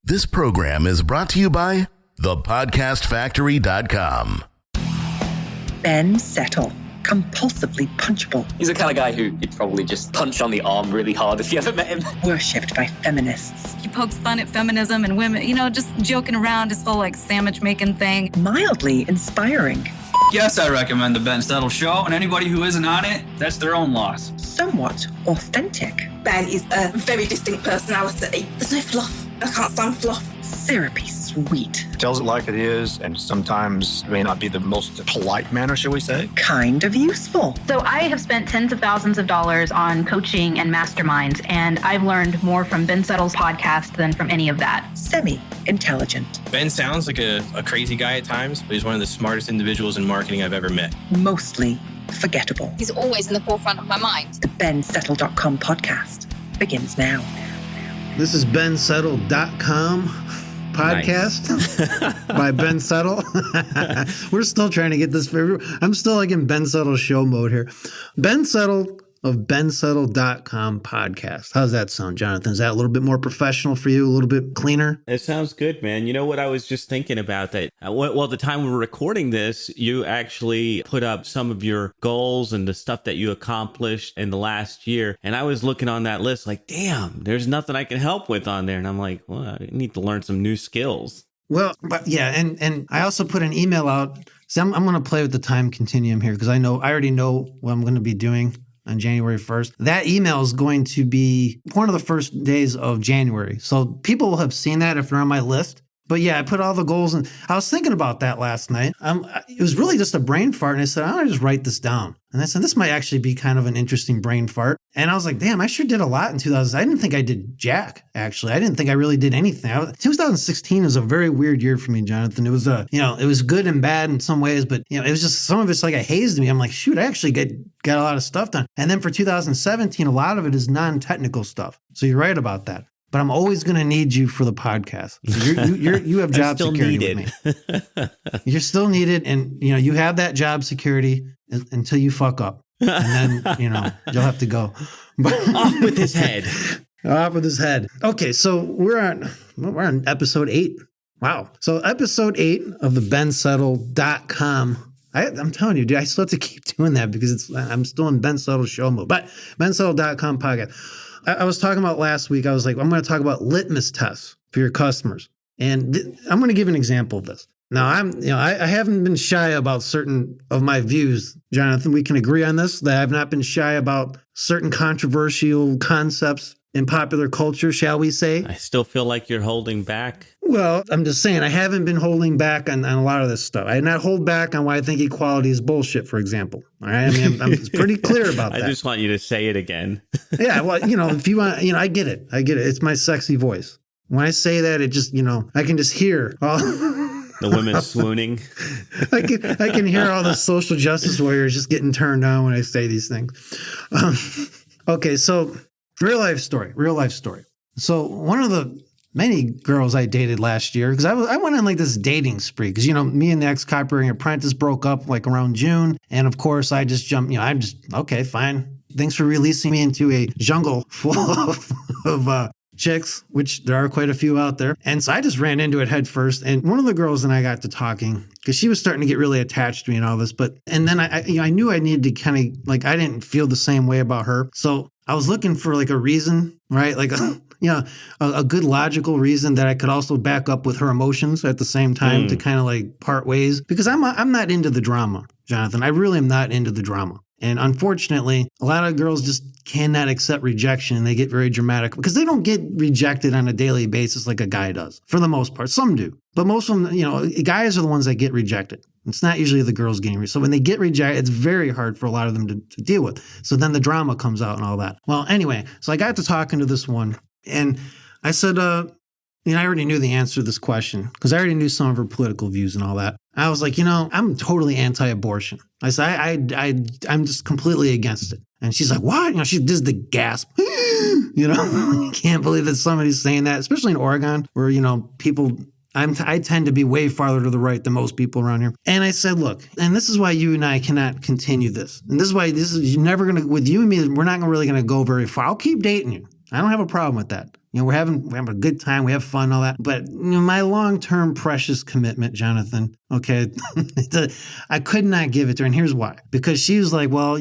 This program is brought to you by thepodcastfactory.com. Ben Settle, compulsively punchable. He's the kind of guy who you'd probably just punch on the arm really hard if you ever met him. Worshipped by feminists. He pokes fun at feminism and women, just joking around, his whole sandwich making thing. Mildly inspiring. Yes, I recommend the Ben Settle Show, and anybody who isn't on it, that's their own loss. Somewhat authentic. Ben is a very distinct personality. There's no fluff. I can't stand fluff. Syrupy sweet. Tells it like it is, and sometimes may not be the most polite manner, shall we say. Kind of useful. So I have spent tens of thousands of dollars on coaching and masterminds, and I've learned more from Ben Settle's podcast than from any of that. Semi-intelligent. Ben sounds like a crazy guy at times, but he's one of the smartest individuals in marketing I've ever met. Mostly forgettable. He's always in the forefront of my mind. The BenSettle.com podcast begins now. This is BenSettle.com podcast by Ben Settle. We're still trying to get this. I'm still in Ben Settle show mode here. Ben Settle of BenSettle.com podcast. How's that sound, Jonathan? Is that a little bit more professional for you? A little bit cleaner? It sounds good, man. You know what I was just thinking about that? Well, the time we were recording this, you actually put up some of your goals and the stuff that you accomplished in the last year. And I was looking on that list like, damn, there's nothing I can help with on there. And I'm like, well, I need to learn some new skills. Well, but yeah, and I also put an email out. See, I'm going to play with the time continuum here because I already know what I'm going to be doing on January 1st. That email is going to be one of the first days of January. So people will have seen that if they're on my list. But yeah, I put all the goals in. I was thinking about that last night. It was really just a brain fart. And I said, I'm going to just write this down. And I said, this might actually be kind of an interesting brain fart. And I was like, damn, I sure did a lot in 2000. I didn't think I did jack, actually. I didn't think I really did anything. 2016 was a very weird year for me, Jonathan. It was, it was good and bad in some ways, but, it was just, some of it's like a haze to me. I'm like, shoot, I actually got a lot of stuff done. And then for 2017, a lot of it is non-technical stuff. So you're right about that. But I'm always going to need you for the podcast. You have job security with me. You're still needed, and you have that job security until you fuck up, and then you'll have to go. Off with his head. Off with his head. Okay, so we're on episode 8. Wow. So episode 8 of the BenSettle.com. I'm telling you, dude, I still have to keep doing that because I'm still in Ben Settle show mode. But BenSettle.com podcast. I was talking about last week, I was like, I'm going to talk about litmus tests for your customers. And I'm going to give an example of this. Now, I haven't been shy about certain of my views, Jonathan. We can agree on this, that I've not been shy about certain controversial concepts in popular culture, shall we say. I still feel like you're holding back. Well, I'm just saying, I haven't been holding back on a lot of this stuff. I did not hold back on why I think equality is bullshit, for example. All right? I mean, I'm pretty clear about that. I just want you to say it again. Yeah, well, if you want, I get it. It's my sexy voice. When I say that, it just, I can just hear all the women swooning. I can hear all the social justice warriors just getting turned on when I say these things. Okay, so real life story. So one of the many girls I dated last year, because I went on like this dating spree, because, me and the ex-copywriting apprentice broke up like around June. And of course I just jumped, okay, fine. Thanks for releasing me into a jungle full of chicks, which there are quite a few out there. And so I just ran into it head first. And one of the girls and I got to talking because she was starting to get really attached to me and all this. And then I knew I needed to kind of I didn't feel the same way about her. So I was looking for like a reason, right? Like, a good logical reason that I could also back up with her emotions at the same time to kind of like part ways, because I'm not into the drama, Jonathan. I really am not into the drama. And unfortunately, a lot of girls just cannot accept rejection, and they get very dramatic because they don't get rejected on a daily basis like a guy does, for the most part. Some do, but most of them, guys are the ones that get rejected. It's not usually the girls getting rejected. So when they get rejected, it's very hard for a lot of them to deal with. So then the drama comes out and all that. Well, anyway, so I got to talking to this one, and I said, I already knew the answer to this question because I already knew some of her political views and all that. I was like, I'm totally anti-abortion. I said, I'm just completely against it. And she's like, what? She does the gasp. I can't believe that somebody's saying that, especially in Oregon where, people I tend to be way farther to the right than most people around here. And I said, look, and this is why you and I cannot continue this. And this is why you're never going to, with you and me, we're not really going to go very far. I'll keep dating you. I don't have a problem with that. We're having a good time. We have fun, all that. But my long-term precious commitment, Jonathan, okay, I could not give it to her. And here's why. Because she was like, well,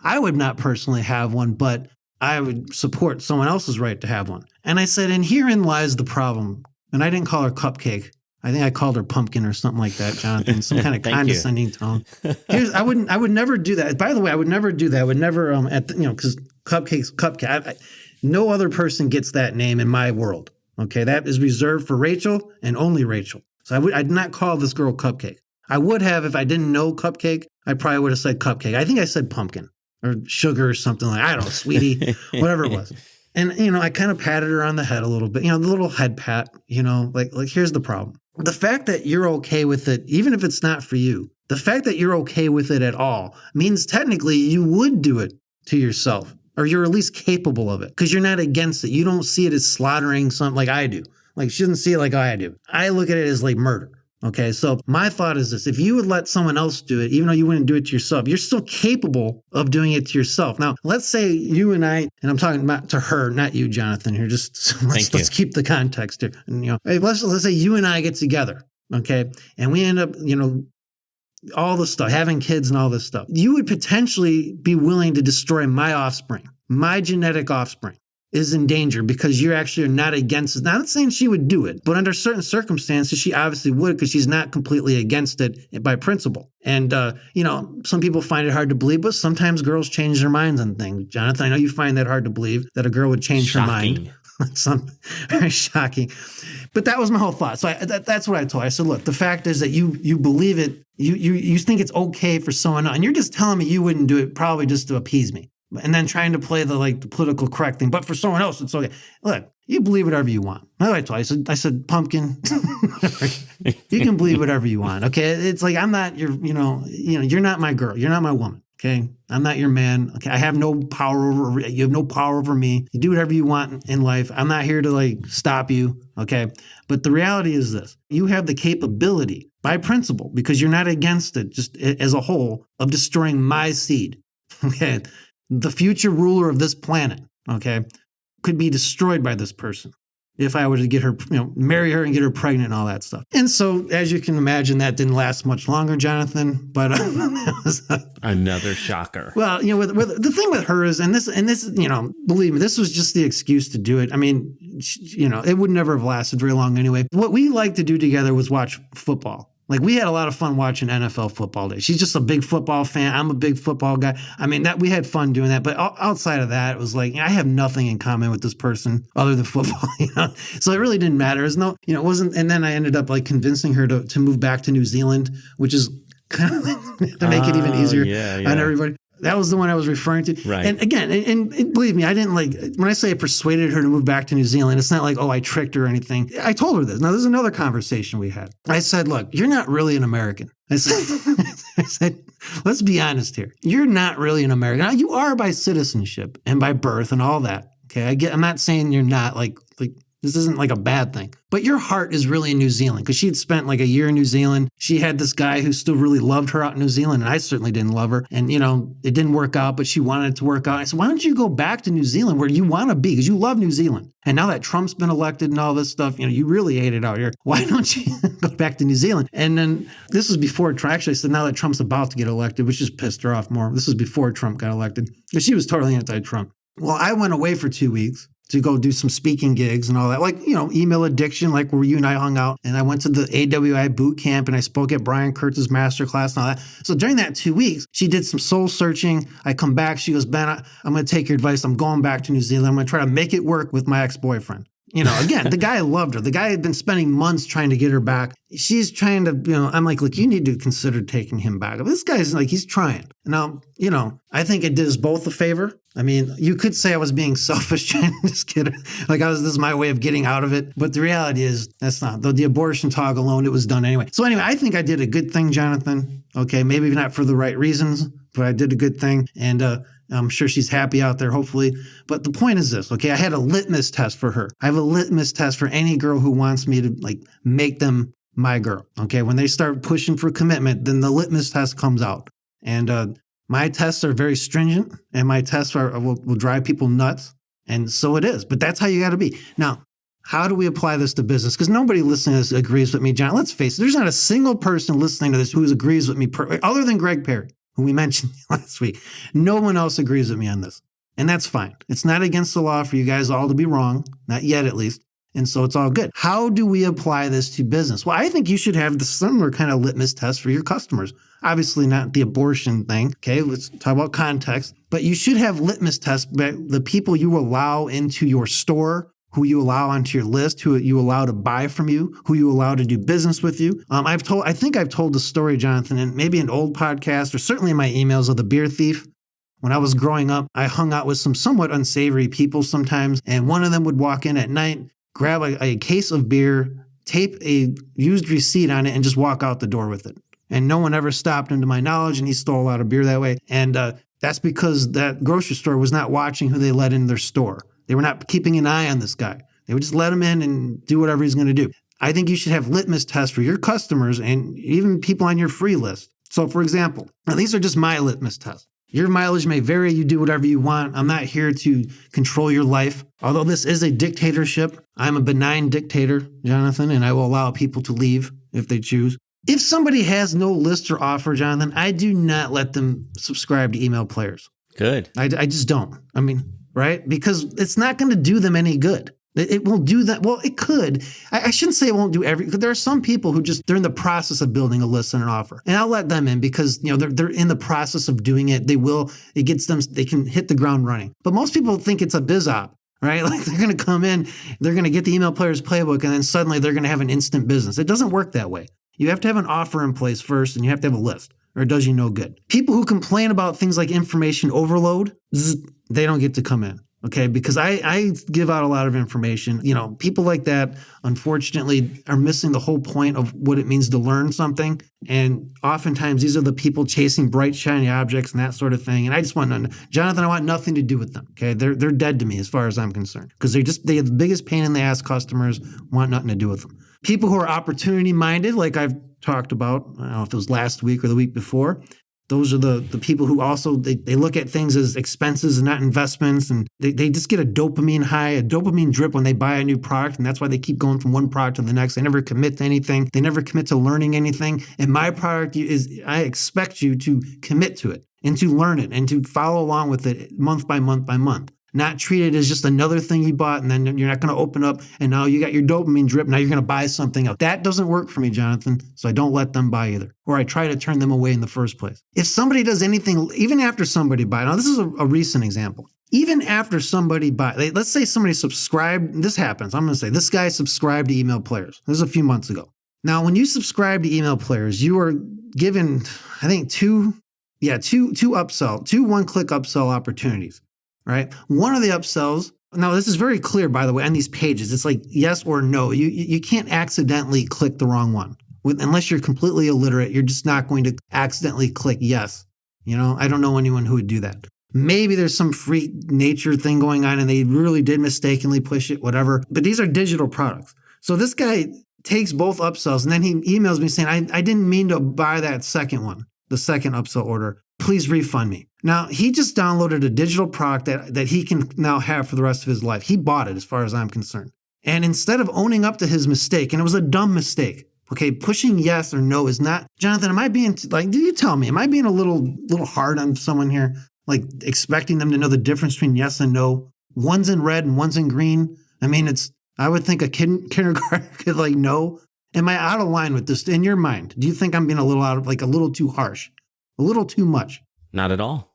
I would not personally have one, but I would support someone else's right to have one. And I said, and herein lies the problem. And I didn't call her cupcake. I think I called her pumpkin or something like that, Jonathan, some kind of condescending tone. I would never do that. By the way, I would never do that. I would never, because cupcake. No other person gets that name in my world. Okay, that is reserved for Rachel and only Rachel. So I'd not call this girl Cupcake. I would have if I didn't know Cupcake. I probably would have said Cupcake. I think I said pumpkin or sugar or something like, I don't know, sweetie, whatever it was. And I kind of patted her on the head a little bit. The little head pat. Like here's the problem: the fact that you're okay with it, even if it's not for you, the fact that you're okay with it at all means technically you would do it to yourself. Or you're at least capable of it because you're not against it. You don't see it as slaughtering something like I do. Like she doesn't see it like I do. I look at it as like murder. Okay, so my thought is this: if you would let someone else do it, even though you wouldn't do it to yourself, you're still capable of doing it to yourself. Now, let's say you and I, and I'm talking about to her, not you, Jonathan. Here, just let's keep the context here. And, let's say you and I get together, okay, and we end up, all the stuff, having kids and all this stuff. You would potentially be willing to destroy my offspring. My genetic offspring is in danger because you actually are not against it. Now, I'm not saying she would do it, but under certain circumstances, she obviously would because she's not completely against it by principle. And, some people find it hard to believe, but sometimes girls change their minds on things. Jonathan, I know you find that hard to believe that a girl would change her mind. Very shocking. But that was my whole thought. So that's what I told her. I said, look, the fact is that you believe it. You think it's okay for someone else. And you're just telling me you wouldn't do it probably just to appease me. And then trying to play the political correct thing. But for someone else, it's okay. Look, you believe whatever you want. That's what I told her. I said, pumpkin. You can believe whatever you want. Okay. It's like, I'm not your, you're not my girl. You're not my woman. Okay. I'm not your man. Okay. I have no power over, you have no power over me. You do whatever you want in life. I'm not here to stop you. Okay. But the reality is this: you have the capability by principle, because you're not against it just as a whole, of destroying my seed. Okay. The future ruler of this planet, okay, could be destroyed by this person if I were to get her, marry her and get her pregnant and all that stuff. And so, as you can imagine, that didn't last much longer, Jonathan. But that was another shocker. Well, with the thing with her is, and this, believe me, this was just the excuse to do it. I mean, it would never have lasted very long anyway. What we liked to do together was watch football. Like, we had a lot of fun watching NFL football day. She's just a big football fan. I'm a big football guy. I mean, we had fun doing that. But outside of that, it was like, I have nothing in common with this person other than football, So it really didn't matter. It wasn't. And then I ended up convincing her to move back to New Zealand, which is kind of to make it even easier on everybody. That was the one I was referring to. Right. And again, and believe me, I didn't when I say I persuaded her to move back to New Zealand, it's not like, I tricked her or anything. I told her this. Now, there's another conversation we had. I said, look, you're not really an American. I said, let's be honest here. You're not really an American. Now, you are by citizenship and by birth and all that. Okay. I'm not saying you're not like this isn't like a bad thing, but your heart is really in New Zealand, because she'd spent like a year in New Zealand. She had this guy who still really loved her out in New Zealand, and I certainly didn't love her. And, it didn't work out, but she wanted it to work out. I said, why don't you go back to New Zealand where you want to be? Because you love New Zealand. And now that Trump's been elected and all this stuff, you really hate it out here. Why don't you go back to New Zealand? And then this was before Trump. Actually, I said, now that Trump's about to get elected, which just pissed her off more. This was before Trump got elected, because she was totally anti-Trump. Well, I went away for 2 weeks to go do some speaking gigs and all that, email addiction, like where you and I hung out. And I went to the AWI boot camp and I spoke at Brian Kurtz's masterclass and all that. So during that 2 weeks, she did some soul searching. I come back. She goes, Ben, I'm going to take your advice. I'm going back to New Zealand. I'm going to try to make it work with my ex-boyfriend. Again, the guy loved her. The guy had been spending months trying to get her back. She's trying to, I'm like, look, you need to consider taking him back. This guy's he's trying. Now, I think it did us both a favor. I mean, you could say I was being selfish trying to just get her. This is my way of getting out of it. But the reality is that's not. The abortion talk alone, it was done anyway. So anyway, I think I did a good thing, Jonathan. Okay, maybe not for the right reasons, but I did a good thing. And I'm sure she's happy out there, hopefully. But the point is this, okay? I had a litmus test for her. I have a litmus test for any girl who wants me to like make them my girl, okay? When they start pushing for commitment, then the litmus test comes out. And my tests are very stringent, and my tests will drive people nuts. And so it is. But that's how you got to be. Now, how do we apply this to business? Because nobody listening to this agrees with me, John. Let's face it, there's not a single person listening to this who agrees with me, other than Greg Perry, who we mentioned last week. No one else agrees with me on this. And that's fine. It's not against the law for you guys all to be wrong, not yet at least. And so it's all good. How do we apply this to business? Well, I think you should have the similar kind of litmus test for your customers. Obviously not the abortion thing. Okay, let's talk about context. But you should have litmus tests by the people you allow into your store, who you allow onto your list, who you allow to buy from you, who you allow to do business with you. I think I've told the story, Jonathan, in maybe an old podcast or certainly in my emails of the beer thief. When I was growing up, I hung out with some somewhat unsavory people sometimes, and one of them would walk in at night, grab a case of beer, tape a used receipt on it, and just walk out the door with it. And no one ever stopped him to my knowledge, and he stole a lot of beer that way. And that's because that grocery store was not watching who they let in their store. They were not keeping an eye on this guy. They would just let him in and do whatever he's going to do. I think you should have litmus tests for your customers and even people on your free list. So, for example, now these are just my litmus tests. Your mileage may vary. You do whatever you want. I'm not here to control your life. Although this is a dictatorship, I'm a benign dictator, Jonathan, and I will allow people to leave if they choose. If somebody has no list or offer, Jonathan, I do not let them subscribe to email players. Good. I just don't. I mean, right? Because it's not going to do them any good. It won't do that. Well, it could. I shouldn't say it won't do because there are some people who they're in the process of building a list and an offer. And I'll let them in because, they're in the process of doing it. It gets them, they can hit the ground running. But most people think it's a biz op, right? Like they're going to come in, they're going to get the email player's playbook, and then suddenly they're going to have an instant business. It doesn't work that way. You have to have an offer in place first, and you have to have a list, or it does you no good. People who complain about things like information overload, they don't get to come in. Okay, because I give out a lot of information. People like that, unfortunately, are missing the whole point of what it means to learn something. And oftentimes, these are the people chasing bright, shiny objects and that sort of thing. And I just want Jonathan, I want nothing to do with them. Okay, they're dead to me as far as I'm concerned because they have the biggest pain in the ass. Customers want nothing to do with them. People who are opportunity minded, like I've talked about, I don't know if it was last week or the week before. Those are the people who also, they look at things as expenses and not investments. And they just get a dopamine high, a dopamine drip when they buy a new product. And that's why they keep going from one product to the next. They never commit to anything. They never commit to learning anything. And my product I expect you to commit to it and to learn it and to follow along with it month by month by month. Not treat it as just another thing you bought and then you're not going to open up and now you got your dopamine drip. Now you're going to buy something else. That doesn't work for me, Jonathan. So I don't let them buy either. Or I try to turn them away in the first place. If somebody does anything, even after somebody buys, now this is a recent example. Even after somebody buys, let's say somebody subscribed, this happens. I'm going to say this guy subscribed to email players. This was a few months ago. Now, when you subscribe to email players, you are given, I think two one-click upsell opportunities. Right? One of the upsells, now this is very clear, by the way, on these pages. It's like yes or no. You can't accidentally click the wrong one. Unless you're completely illiterate, you're just not going to accidentally click yes. I don't know anyone who would do that. Maybe there's some freak nature thing going on and they really did mistakenly push it, whatever. But these are digital products. So this guy takes both upsells and then he emails me saying, I didn't mean to buy that second one, the second upsell order. Please refund me. Now, he just downloaded a digital product that he can now have for the rest of his life. He bought it as far as I'm concerned. And instead of owning up to his mistake, and it was a dumb mistake, okay, pushing yes or no is not, Jonathan, am I being, do you tell me, am I being a little hard on someone here? Like expecting them to know the difference between yes and no? One's in red and one's in green. I mean, I would think a kindergartner could know. Am I out of line with this in your mind? Do you think I'm being a little too harsh? A little too much? Not at all.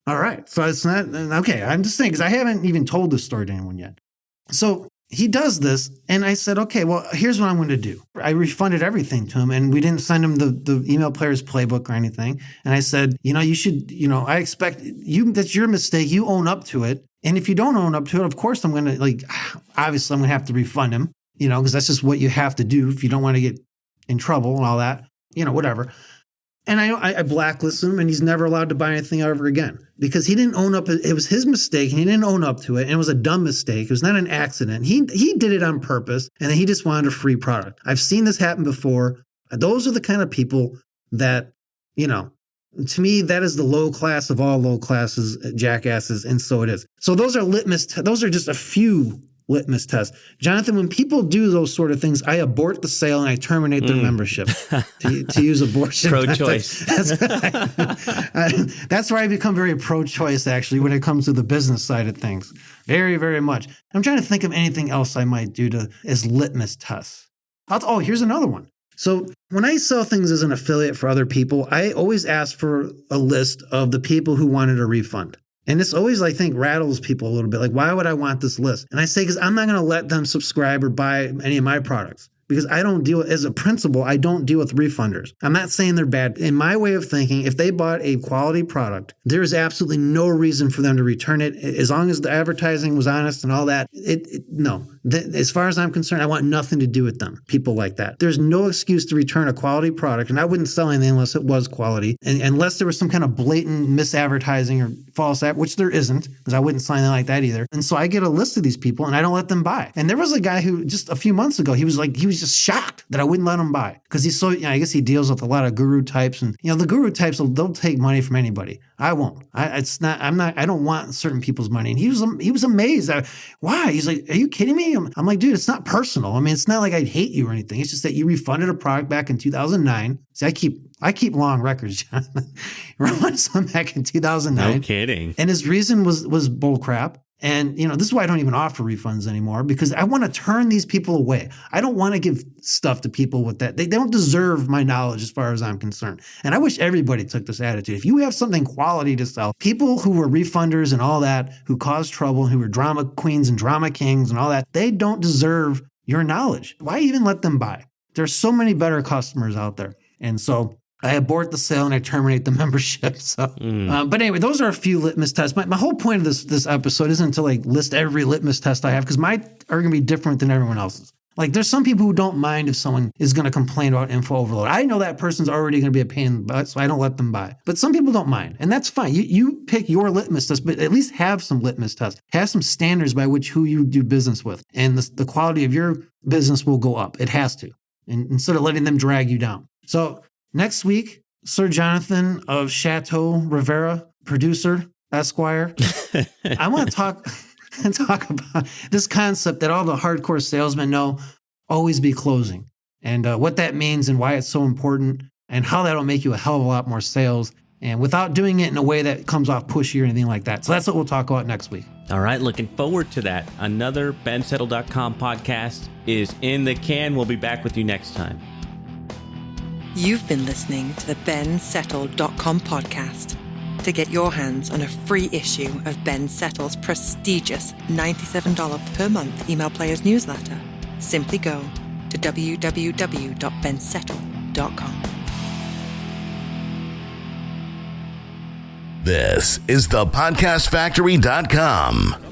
All right. So it's not, okay. I'm just saying, because I haven't even told this story to anyone yet. So he does this. And I said, okay, well, here's what I'm going to do. I refunded everything to him and we didn't send him the email player's playbook or anything. And I said, you should, I expect you, that's your mistake. You own up to it. And if you don't own up to it, of course, I'm going to obviously I'm going to have to refund him, because that's just what you have to do if you don't want to get in trouble and all that, whatever. And I blacklisted him, and he's never allowed to buy anything ever again because he didn't own up. It was his mistake, and he didn't own up to it. And it was a dumb mistake. It was not an accident. He did it on purpose, and then he just wanted a free product. I've seen this happen before. Those are the kind of people that, to me, that is the low class of all low classes, jackasses, and so it is. So those are those are just a few litmus tests. Jonathan, when people do those sort of things, I abort the sale and I terminate their membership to use abortion. Pro-choice. That's where I become very pro-choice, actually, when it comes to the business side of things. Very, very much. I'm trying to think of anything else I might do as litmus tests. Here's another one. So when I sell things as an affiliate for other people, I always ask for a list of the people who wanted a refund. And this always, I think, rattles people a little bit. Like, why would I want this list? And I say, because I'm not going to let them subscribe or buy any of my products. Because I don't deal, as a principle, I don't deal with refunders. I'm not saying they're bad. In my way of thinking, if they bought a quality product, there is absolutely no reason for them to return it. As long as the advertising was honest and all that, no. As far as I'm concerned, I want nothing to do with them, people like that. There's no excuse to return a quality product, and I wouldn't sell anything unless it was quality, and unless there was some kind of blatant misadvertising or false ad, which there isn't, because I wouldn't sign anything like that either. And so I get a list of these people, and I don't let them buy. And there was a guy who just a few months ago, he was just shocked that I wouldn't let him buy because he's so, I guess he deals with a lot of guru types, and the guru types, they'll take money from anybody. I won't. I don't want certain people's money. And he was amazed. Why? He's like, are you kidding me? I'm like, dude, it's not personal. I mean, it's not like I'd hate you or anything. It's just that you refunded a product back in 2009. See, I keep long records, Jonathan. Remember something back in 2009? No kidding. And his reason was bullcrap. And, this is why I don't even offer refunds anymore, because I want to turn these people away. I don't want to give stuff to people with that. They don't deserve my knowledge as far as I'm concerned. And I wish everybody took this attitude. If you have something quality to sell, people who were refunders and all that, who caused trouble, who were drama queens and drama kings and all that, they don't deserve your knowledge. Why even let them buy? There's so many better customers out there. And so I abort the sale and I terminate the membership. So, but anyway, those are a few litmus tests. My whole point of this episode isn't to list every litmus test I have, because mine are going to be different than everyone else's. Like, there's some people who don't mind if someone is going to complain about info overload. I know that person's already going to be a pain in the butt, so I don't let them buy. But some people don't mind, and that's fine. You pick your litmus test, but at least have some litmus tests. Have some standards by which who you do business with, and the quality of your business will go up. It has to, and instead of letting them drag you down. So next week, Sir Jonathan of Chateau Rivera, producer, Esquire, I want to talk about this concept that all the hardcore salesmen know: always be closing, and what that means and why it's so important, and how that'll make you a hell of a lot more sales, and without doing it in a way that comes off pushy or anything like that. So that's what we'll talk about next week. All right, looking forward to that. Another BenSettle.com podcast is in the can. We'll be back with you next time. You've been listening to the BenSettle.com podcast. To get your hands on a free issue of Ben Settle's prestigious $97 per month email player's newsletter, simply go to www.bensettle.com. This is the podcastfactory.com.